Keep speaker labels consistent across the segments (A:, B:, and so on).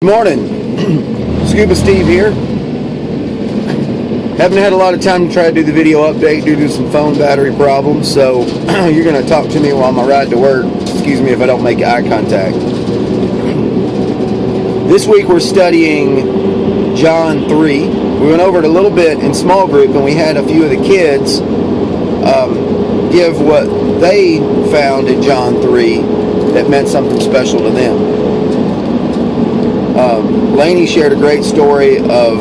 A: Good morning. Scuba Steve here. Haven't had a lot of time to try to do the video update due to some phone battery problems, so you're going to talk to me while I'm on my ride to work. Excuse me if I don't make eye contact. This week we're studying John 3. We went over it a little bit in small group, and we had a few of the kids give what they found in John 3 that meant something special to them. Lainey shared a great story of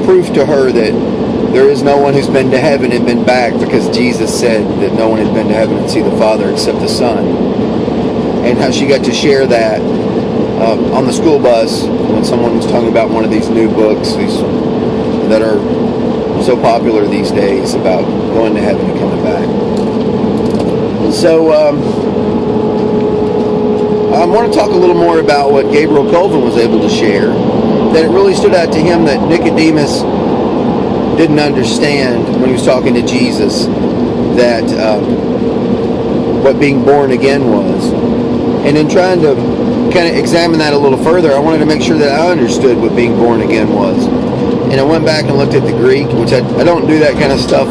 A: proof to her that there is no one who's been to heaven and been back, because Jesus said that no one had been to heaven and see the Father except the Son. And how she got to share that on the school bus when someone was talking about one of these new books that are so popular these days about going to heaven and coming back. So I want to talk a little more about what Gabriel Colvin was able to share. That it really stood out to him that Nicodemus didn't understand when he was talking to Jesus that what being born again was. And in trying to kind of examine that a little further, I wanted to make sure that I understood what being born again was. And I went back and looked at the Greek, which I don't do that kind of stuff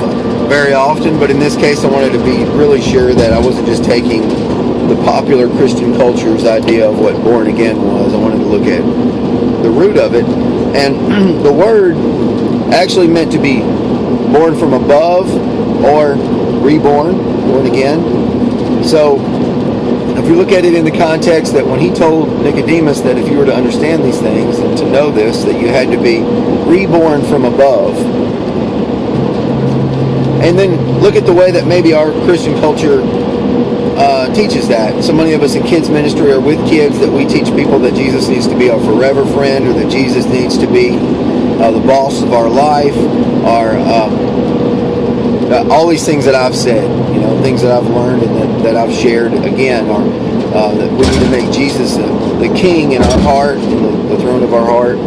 A: very often, but in this case I wanted to be really sure that I wasn't just taking the popular Christian culture's idea of what born again was. I wanted to look at the root of it, and the word actually meant to be born from above or reborn, born again. So if you look at it in the context that when he told Nicodemus that if you were to understand these things and to know this, that you had to be reborn from above. And then look at the way that maybe our Christian culture teaches that. So many of us in kids ministry are with kids that we teach people that Jesus needs to be our forever friend, or that Jesus needs to be the boss of our life, or all these things that I've said, things that I've learned and that I've shared again, are that we need to make Jesus the king in our heart, and the throne of our heart.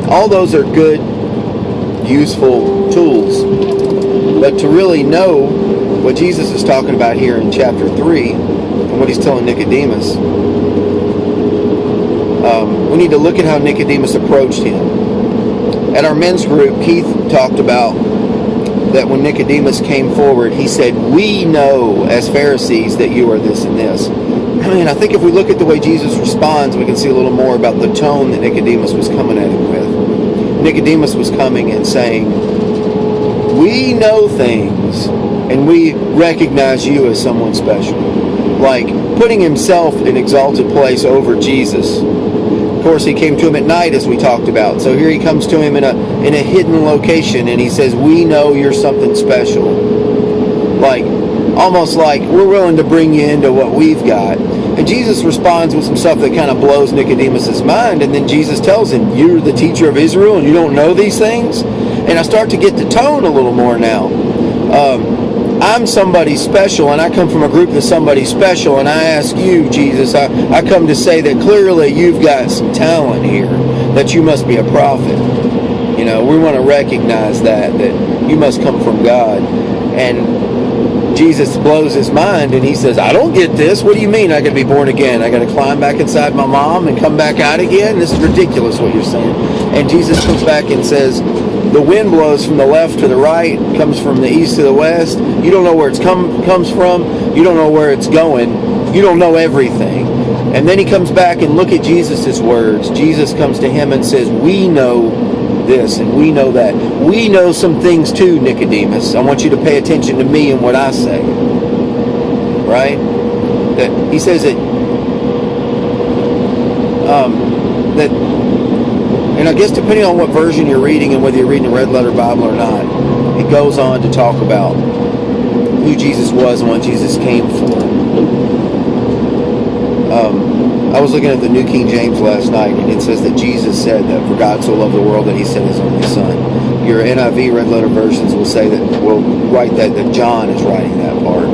A: All those are good, useful tools, but to really know what Jesus is talking about here in chapter 3 and what he's telling Nicodemus, we need to look at how Nicodemus approached him. At our men's group, Keith talked about that when Nicodemus came forward, he said, "We know as Pharisees that you are this and this." And I think if we look at the way Jesus responds, we can see a little more about the tone that Nicodemus was coming at him with. Nicodemus was coming and saying, "We know things, and we recognize you as someone special." Like putting himself in exalted place over Jesus. Of course, he came to him at night, as we talked about. So here he comes to him in a hidden location, and he says, "We know you're something special." Like, almost like we're willing to bring you into what we've got. And Jesus responds with some stuff that kind of blows Nicodemus's mind. And then Jesus tells him, "You're the teacher of Israel, and you don't know these things?" And I start to get the tone a little more now. I'm somebody special, and I come from a group that's somebody special, and I ask you, Jesus, I come to say that clearly you've got some talent here, that you must be a prophet. We want to recognize that you must come from God. And Jesus blows his mind, and he says, "I don't get this. What do you mean I got to be born again? I got to climb back inside my mom and come back out again? This is ridiculous what you're saying." And Jesus comes back and says, "The wind blows from the left to the right, comes from the east to the west. You don't know where it comes from. You don't know where it's going. You don't know everything." And then he comes back, and look at Jesus' words. Jesus comes to him and says, "We know this and we know that. We know some things too, Nicodemus. I want you to pay attention to me and what I say." Right? That he says that and I guess depending on what version you're reading and whether you're reading a red letter Bible or not, it goes on to talk about who Jesus was and what Jesus came for. I was looking at the New King James last night, and it says that Jesus said that for God so loved the world that he sent his only son. Your NIV red letter versions will say that, will write that John is writing that part.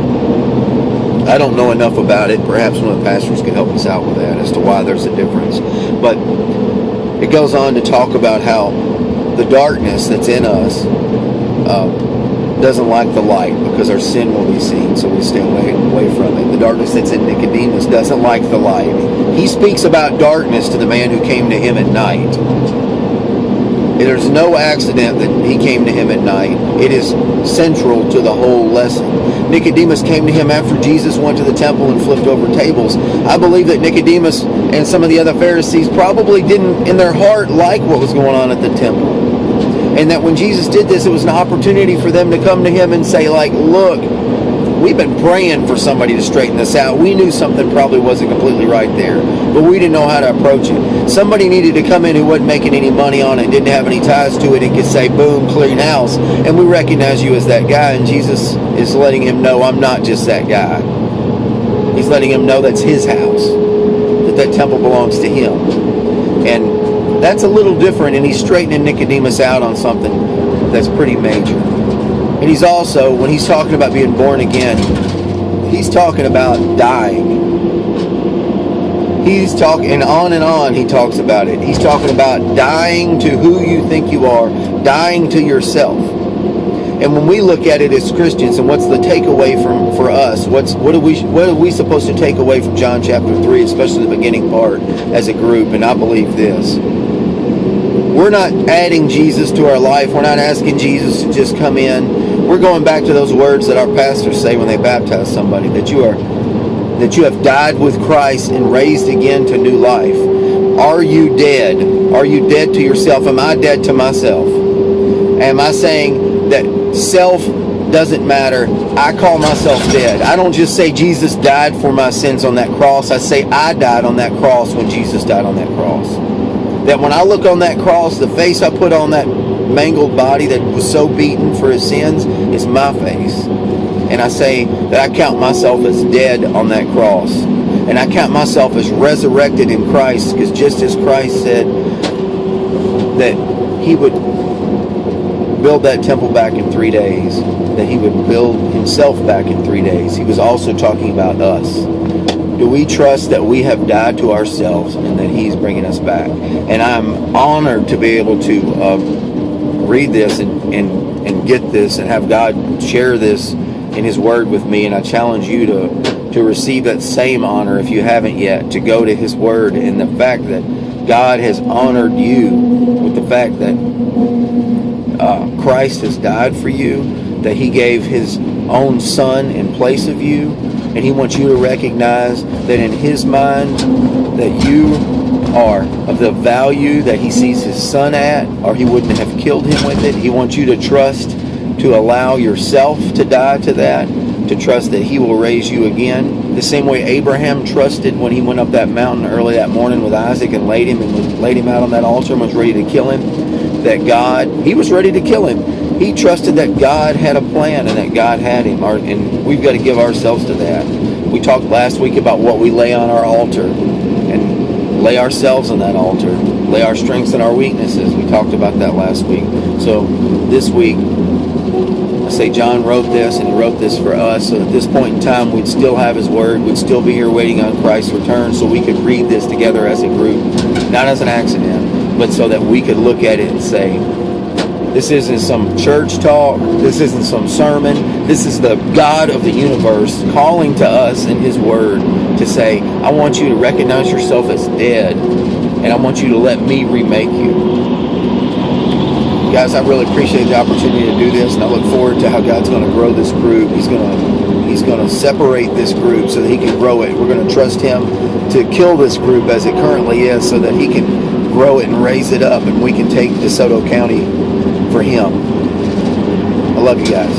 A: I don't know enough about it. Perhaps one of the pastors could help us out with that as to why there's a difference. But it goes on to talk about how the darkness that's in us doesn't like the light because our sin will be seen, so we stay away from it. The darkness that's in Nicodemus doesn't like the light. He speaks about darkness to the man who came to him at night. There's no accident that he came to him at night. It is central to the whole lesson. Nicodemus came to him after Jesus went to the temple and flipped over tables. I believe that Nicodemus and some of the other Pharisees probably didn't, in their heart, like what was going on at the temple. And that when Jesus did this, it was an opportunity for them to come to him and say, like, look, we've been praying for somebody to straighten this out. We knew something probably wasn't completely right there, but we didn't know how to approach it. Somebody needed to come in who wasn't making any money on it, didn't have any ties to it, and could say, boom, clean house. And we recognize you as that guy, and Jesus is letting him know, I'm not just that guy. He's letting him know that's his house, that temple belongs to him. And that's a little different, and he's straightening Nicodemus out on something that's pretty major. And he's also, when he's talking about being born again, he's talking about dying. He's talking, and on he talks about it. He's talking about dying to who you think you are, dying to yourself. And when we look at it as Christians, and what's the takeaway for us? What are we supposed to take away from John chapter 3, especially the beginning part, as a group? And I believe this. We're not adding Jesus to our life. We're not asking Jesus to just come in. We're going back to those words that our pastors say when they baptize somebody, that you have died with Christ and raised again to new life. Are you dead? Are you dead to yourself? Am I dead to myself? Am I saying that self doesn't matter? I call myself dead. I don't just say Jesus died for my sins on that cross. I say I died on that cross when Jesus died on that cross. That when I look on that cross, the face I put on that mangled body that was so beaten for his sins is my face. And I say that I count myself as dead on that cross. And I count myself as resurrected in Christ, because just as Christ said that he would build that temple back in 3 days, that he would build himself back in 3 days, he was also talking about us. Do we trust that we have died to ourselves and that he's bringing us back? And I'm honored to be able to read this and get this and have God share this in his word with me. And I challenge you to receive that same honor, if you haven't yet, to go to his word, and the fact that God has honored you with the fact that Christ has died for you, that he gave his own son in place of you. And he wants you to recognize that in his mind that you are of the value that he sees his son at, or he wouldn't have killed him with it. He wants you to trust, to allow yourself to die to that, to trust that he will raise you again. The same way Abraham trusted when he went up that mountain early that morning with Isaac and laid him out on that altar and was ready to kill him. That he was ready to kill him. He trusted that God had a plan and that God had him. And we've got to give ourselves to that. We talked last week about what we lay on our altar, and lay ourselves on that altar. Lay our strengths and our weaknesses. We talked about that last week. So this week, I say John wrote this, and he wrote this for us. So at this point in time, we'd still have his word. We'd still be here waiting on Christ's return, so we could read this together as a group. Not as an accident, but so that we could look at it and say, this isn't some church talk. This isn't some sermon. This is the God of the universe calling to us in his word to say, I want you to recognize yourself as dead, and I want you to let me remake you. Guys, I really appreciate the opportunity to do this, and I look forward to how God's going to grow this group. He's going to separate this group so that he can grow it. We're going to trust him to kill this group as it currently is, so that he can grow it and raise it up, and we can take DeSoto County for him. I love you guys.